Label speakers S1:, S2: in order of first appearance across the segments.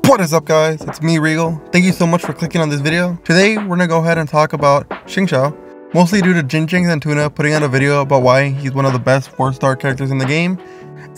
S1: What is up, guys? It's me, Regal. Thank you so much for clicking on this video. Today we're gonna go ahead and talk about Xingqiu, mostly due to Jinjing and Tuna putting out a video about why he's one of the best 4-star characters in the game.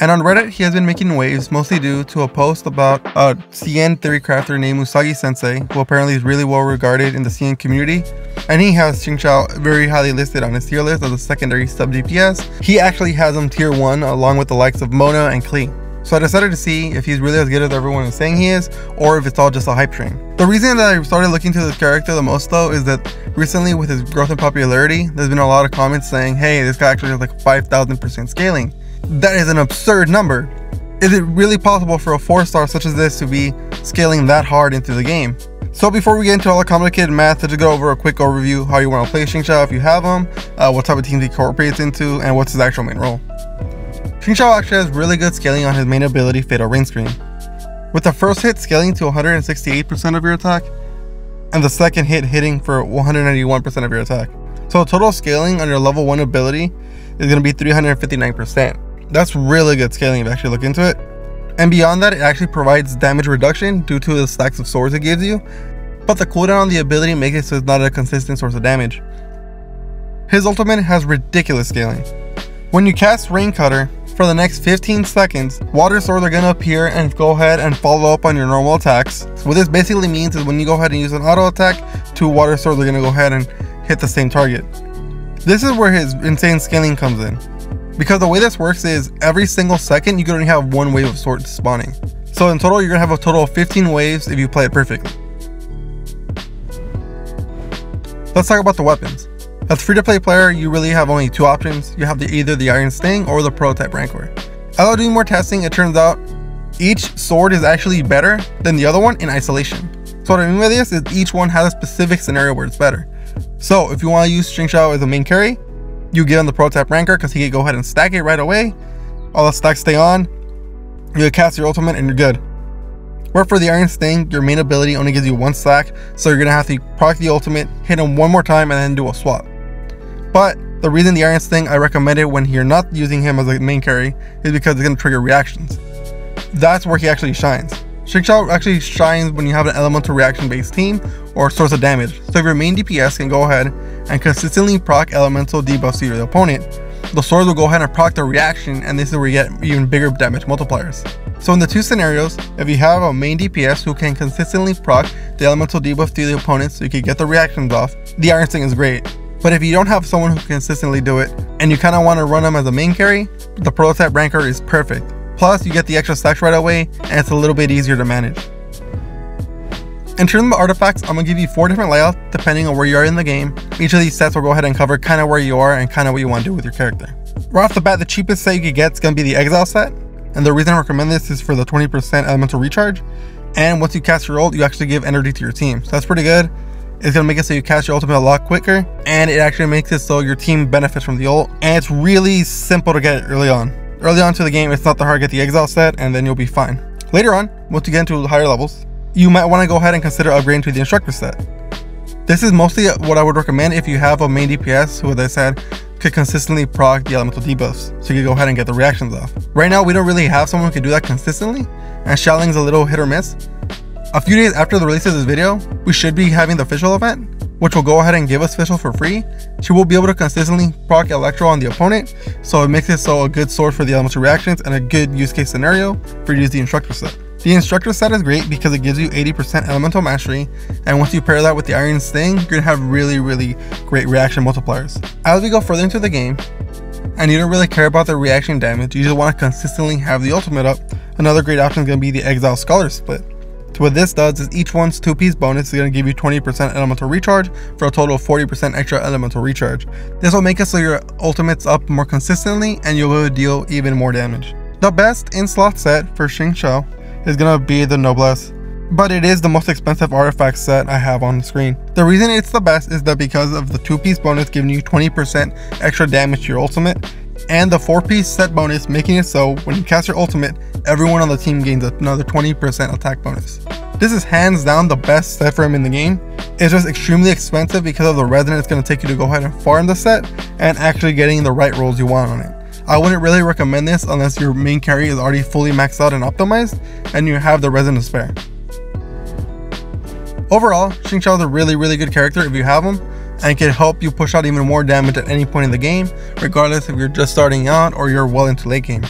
S1: And on Reddit, he has been making waves, mostly due to a post about a CN theory crafter named Usagi Sensei, who apparently is really well regarded in the CN community. And he has Xingqiu very highly listed on his tier list as a secondary sub DPS. He actually has him tier 1 along with the likes of Mona and Klee. So I decided to see if he's really as good as everyone is saying he is, or if it's all just a hype train. The reason that I started looking to this character the most though is that recently with his growth in popularity, there's been a lot of comments saying, hey, this guy actually has like 5,000% scaling. That is an absurd number. Is it really possible for a 4-star such as this to be scaling that hard into the game? So before we get into all the complicated math, let's just go over a quick overview how you want to play Xingqiu if you have him, what type of teams he incorporates into, and what's his actual main role. Xingqiu actually has really good scaling on his main ability, Fatal Rain Screen, with the first hit scaling to 168% of your attack, and the second hit hitting for 191% of your attack. So total scaling on your level 1 ability is going to be 359%. That's really good scaling if you actually look into it. And beyond that, it actually provides damage reduction due to the stacks of swords it gives you, but the cooldown on the ability makes it so it's not a consistent source of damage. His ultimate has ridiculous scaling. When you cast Rain Cutter, for the next 15 seconds, water swords are going to appear and go ahead and follow up on your normal attacks. So what this basically means is when you go ahead and use an auto attack, 2 water swords are going to go ahead and hit the same target. This is where his insane scaling comes in, because the way this works is every single second you can only have 1 wave of swords spawning. So in total, you're going to have a total of 15 waves if you play it perfectly. Let's talk about the weapons. As a free-to-play player, you really have only 2 options. You have either the Iron Sting or the Prototype Rancor. After doing more testing, it turns out each sword is actually better than the other one in isolation. So what I mean by this is each one has a specific scenario where it's better. So if you want to use Xingqiu as a main carry, you get on the Prototype Rancor because he can go ahead and stack it right away. All the stacks stay on. You cast your ultimate and you're good. Where for the Iron Sting, your main ability only gives you 1 stack, so you're going to have to proc the ultimate, hit him 1 more time, and then do a swap. But the reason the Iron Sting I recommend it when you're not using him as a main carry is because it's going to trigger reactions. That's where he actually shines. Xingqiu actually shines when you have an elemental reaction based team or source of damage. So if your main DPS can go ahead and consistently proc elemental debuffs to your opponent, the swords will go ahead and proc the reaction, and this is where you get even bigger damage multipliers. So in the 2 scenarios, if you have a main DPS who can consistently proc the elemental debuff to the opponent so you can get the reactions off, the Iron Sting is great. But if you don't have someone who can consistently do it, and you kind of want to run them as a main carry, the Prototype Rancor is perfect. Plus, you get the extra stacks right away, and it's a little bit easier to manage. In terms of artifacts, I'm going to give you 4 different layouts depending on where you are in the game. Each of these sets will go ahead and cover kind of where you are and kind of what you want to do with your character. Right off the bat, the cheapest set you could get is going to be the Exile set. And the reason I recommend this is for the 20% elemental recharge. And once you cast your ult, you actually give energy to your team. So that's pretty good. It's going to make it so you cast your ultimate a lot quicker, and it actually makes it so your team benefits from the ult, and it's really simple to get early on. Early on to the game, it's not that hard to get the Exile set, and then you'll be fine. Later on, once you get into higher levels, you might want to go ahead and consider upgrading to the Instructor set. This is mostly what I would recommend if you have a main DPS who, as I said, could consistently proc the elemental debuffs, so you can go ahead and get the reactions off. Right now, we don't really have someone who can do that consistently, and Xiaoling's a little hit or miss. A few days after the release of this video, we should be having the official event, which will go ahead and give us official for free. She will be able to consistently proc Electro on the opponent, so it makes it so a good source for the elemental reactions and a good use case scenario for you to use the Instructor set. The Instructor set is great because it gives you 80% elemental mastery, and once you pair that with the Iron Sting, you're going to have really great reaction multipliers. As we go further into the game, and you don't really care about the reaction damage, you just want to consistently have the ultimate up, another great option is going to be the Exile Scholar split. So what this does is each one's 2-piece bonus is going to give you 20% elemental recharge for a total of 40% extra elemental recharge. This will make it so your ultimate's up more consistently and you'll be able to deal even more damage. The best in-slot set for Xingqiu is going to be the Noblesse, but it is the most expensive artifact set I have on the screen. The reason it's the best is that because of the 2-piece bonus giving you 20% extra damage to your ultimate, and the 4-piece set bonus making it so when you cast your ultimate, everyone on the team gains another 20% attack bonus. This is hands down the best set for him in the game. It's just extremely expensive because of the resin it's going to take you to go ahead and farm the set and actually getting the right rolls you want on it. I wouldn't really recommend this unless your main carry is already fully maxed out and optimized and you have the resin to spare. Overall, Xingqiu is a really good character if you have him, and can help you push out even more damage at any point in the game, regardless if you're just starting out or you're well into late game.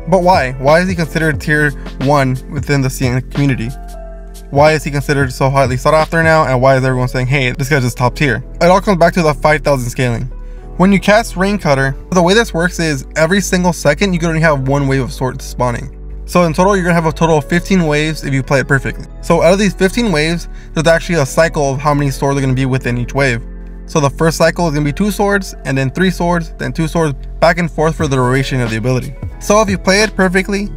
S1: But why? Why is he considered tier 1 within the xing community? Why is he considered so highly sought after now, and why is everyone saying, hey, this guy's just top tier? It all comes back to the 5,000 scaling. When you cast Rain Cutter, the way this works is every single second you can only have one wave of swords spawning. So in total, you're gonna have a total of 15 waves if you play it perfectly. So out of these 15 waves, there's actually a cycle of how many swords are gonna be within each wave. So the first cycle is gonna be 2 swords, and then 3 swords, then 2 swords, back and forth for the duration of the ability. So if you play it perfectly,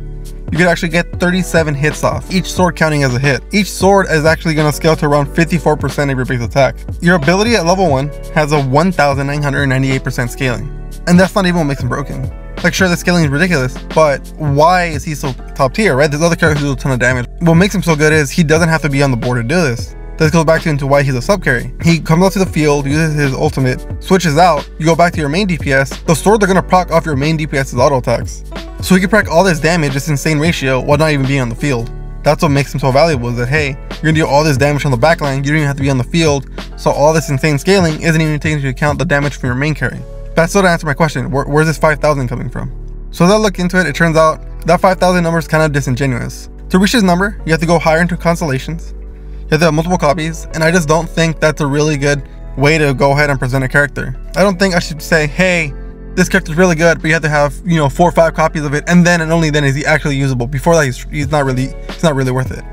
S1: you could actually get 37 hits off, each sword counting as a hit. Each sword is actually gonna scale to around 54% of your base attack. Your ability at level 1 has a 1998% scaling. And that's not even what makes him broken. Like, sure, the scaling is ridiculous, but why is he so top tier, right? There's other characters who do a ton of damage. What makes him so good is he doesn't have to be on the board to do this. This goes back into why he's a sub carry. He comes out to the field, uses his ultimate, switches out, you go back to your main DPS, the swords are gonna proc off your main DPS's auto attacks. So he can proc all this damage, this insane ratio, while not even being on the field. That's what makes him so valuable, is that, hey, you're gonna do all this damage on the backline, you don't even have to be on the field, so all this insane scaling isn't even taking into account the damage from your main carry. That's still to answer my question, where's this 5,000 coming from? So as I look into it, it turns out that 5,000 number is kind of disingenuous. To reach this number, you have to go higher into constellations, you have to have multiple copies, and I just don't think that's a really good way to go ahead and present a character. I don't think I should say, hey, this character's really good, but you have to have, 4 or 5 copies of it, and then and only then is he actually usable. Before that, he's not really worth it.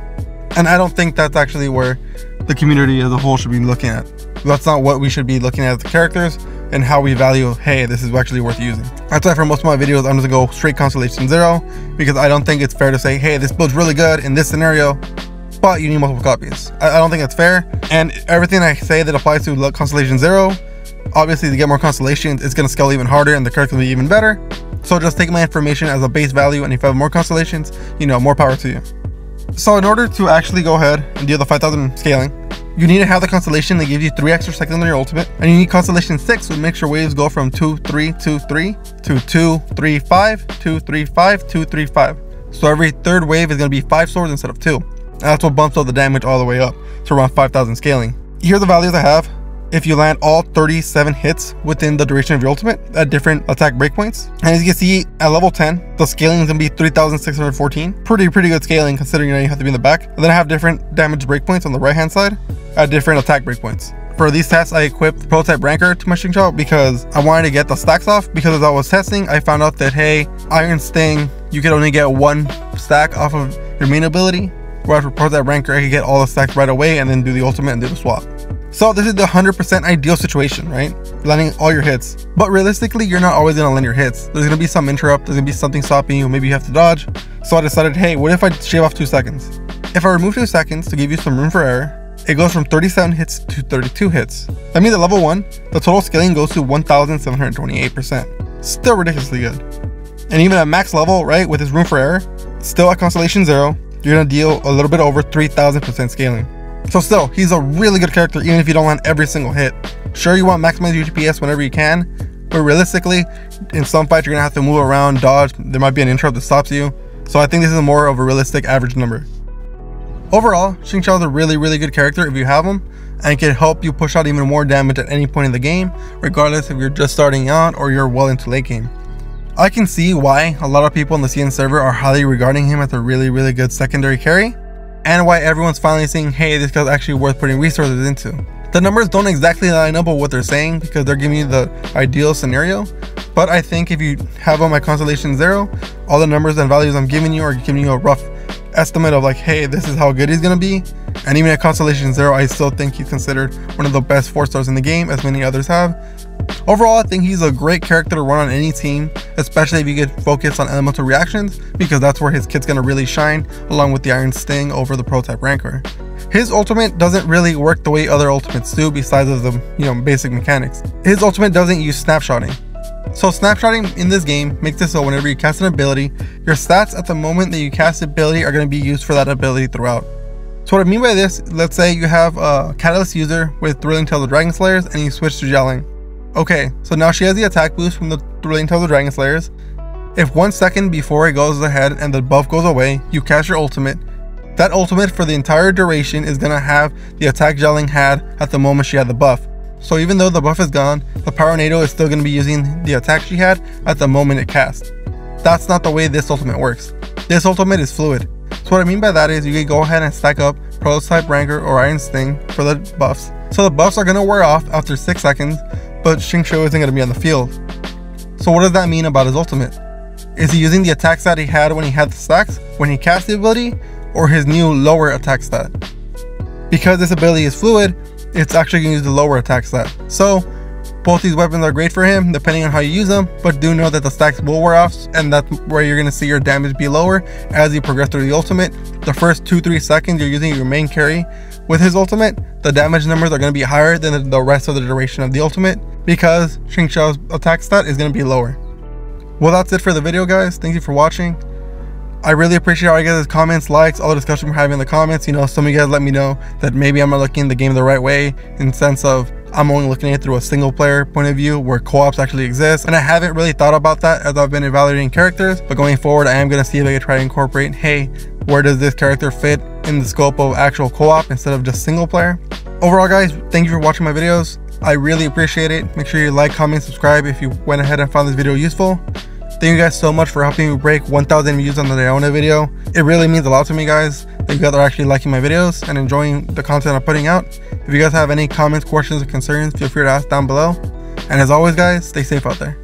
S1: And I don't think that's actually where the community as a whole should be looking at. That's not what we should be looking at as the characters and how we value, hey, this is actually worth using. That's why for most of my videos, I'm just gonna go straight Constellation 0, because I don't think it's fair to say, hey, this build's really good in this scenario, but you need multiple copies. I don't think that's fair. And everything I say that applies to Constellation 0, obviously to get more constellations, it's gonna scale even harder and the character will be even better. So just take my information as a base value, and if you have more constellations, more power to you. So in order to actually go ahead and do the 5,000 scaling, you need to have the constellation that gives you 3 extra seconds on your ultimate, and you need constellation 6, which makes your waves go from 2, 3, 2, 3 to 2, 3, 5, 2, 3, 5, 2, 3, 5. So every third wave is going to be 5 swords instead of 2. And that's what bumps up the damage all the way up to around 5,000 scaling. Here are the values I have. If you land all 37 hits within the duration of your ultimate at different attack breakpoints. And as you can see, at level 10, the scaling is going to be 3,614. Pretty good scaling considering you have to be in the back. And then I have different damage breakpoints on the right hand side at different attack breakpoints. For these tests, I equipped Prototype Ranker to my Xingqiu because I wanted to get the stacks off, because as I was testing, I found out that, hey, Iron Sting, you could only get 1 stack off of your main ability, whereas for Prototype Ranker, I could get all the stacks right away and then do the ultimate and do the swap. So this is the 100% ideal situation, right? Landing all your hits. But realistically, you're not always gonna land your hits. There's gonna be some interrupt, there's gonna be something stopping you, maybe you have to dodge. So I decided, hey, what if I shave off 2 seconds? If I remove 2 seconds to give you some room for error, it goes from 37 hits to 32 hits. That means at level 1, the total scaling goes to 1,728%. Still ridiculously good. And even at max level, right, with this room for error, still at Constellation 0, you're gonna deal a little bit over 3,000% scaling. So still, he's a really good character even if you don't land every single hit. Sure, you want to maximize your DPS whenever you can, but realistically, in some fights you're going to have to move around, dodge, there might be an interrupt that stops you. So I think this is more of a realistic average number. Overall, Xingqiu is a really good character if you have him, and can help you push out even more damage at any point in the game, regardless if you're just starting out or you're well into late game. I can see why a lot of people in the CN server are highly regarding him as a really good secondary carry, and why everyone's finally saying, hey, this guy's actually worth putting resources into. The numbers don't exactly line up with what they're saying because they're giving you the ideal scenario, but I think if you have on my Constellation 0, all the numbers and values I'm giving you are giving you a rough estimate of like, hey, this is how good he's gonna be. And even at Constellation 0, I still think he's considered one of the best 4-stars in the game, as many others have. Overall, I think he's a great character to run on any team, especially if you get focused on elemental reactions, because that's where his kit's gonna really shine, along with the Iron Sting over the Prototype Ranker. His ultimate doesn't really work the way other ultimates do, besides of the basic mechanics. His ultimate doesn't use snapshotting. So snapshotting in this game makes it so whenever you cast an ability, your stats at the moment that you cast the ability are going to be used for that ability throughout. So what I mean by this, let's say you have a Catalyst user with Thrilling Tales of Dragon Slayers and you switch to Jialing. Okay, so now she has the attack boost from the Thrilling Tales of Dragon Slayers. If 1 second before it goes ahead and the buff goes away, you cast your ultimate, that ultimate for the entire duration is going to have the attack Xiaoling had at the moment she had the buff. So even though the buff is gone, the Power NATO is still going to be using the attack she had at the moment it cast. That's not the way this ultimate works. This ultimate is fluid. So what I mean by that is you can go ahead and stack up Prototype Ranker or Iron Sting for the buffs. So the buffs are going to wear off after 6 seconds, but Xingqiu isn't going to be on the field. So what does that mean about his ultimate? Is he using the attack stat he had when he had the stacks, when he cast the ability, or his new lower attack stat? Because this ability is fluid, it's actually going to use the lower attack stat. So both these weapons are great for him depending on how you use them, but do know that the stacks will wear off, and that's where you're going to see your damage be lower as you progress through the ultimate. The first 2-3 seconds you're using your main carry with his ultimate, the damage numbers are going to be higher than the rest of the duration of the ultimate because Xingqiu's attack stat is going to be lower. Well, that's it for the video, guys. Thank you for watching. I really appreciate all you guys' comments, likes, all the discussion we're having in the comments. You know, some of you guys let me know that maybe I'm not looking at the game the right way, in the sense of I'm only looking at it through a single player point of view where co-ops actually exist. And I haven't really thought about that as I've been evaluating characters, but going forward, I am going to see if I can try to incorporate, hey, where does this character fit in the scope of actual co-op instead of just single player. Overall, guys, thank you for watching my videos. I really appreciate it. Make sure you like, comment, subscribe if you went ahead and found this video useful. Thank you guys so much for helping me break 1,000 views on the Leona video. It really means a lot to me, guys, that you guys are actually liking my videos and enjoying the content I'm putting out. If you guys have any comments, questions, or concerns, feel free to ask down below. And as always, guys, stay safe out there.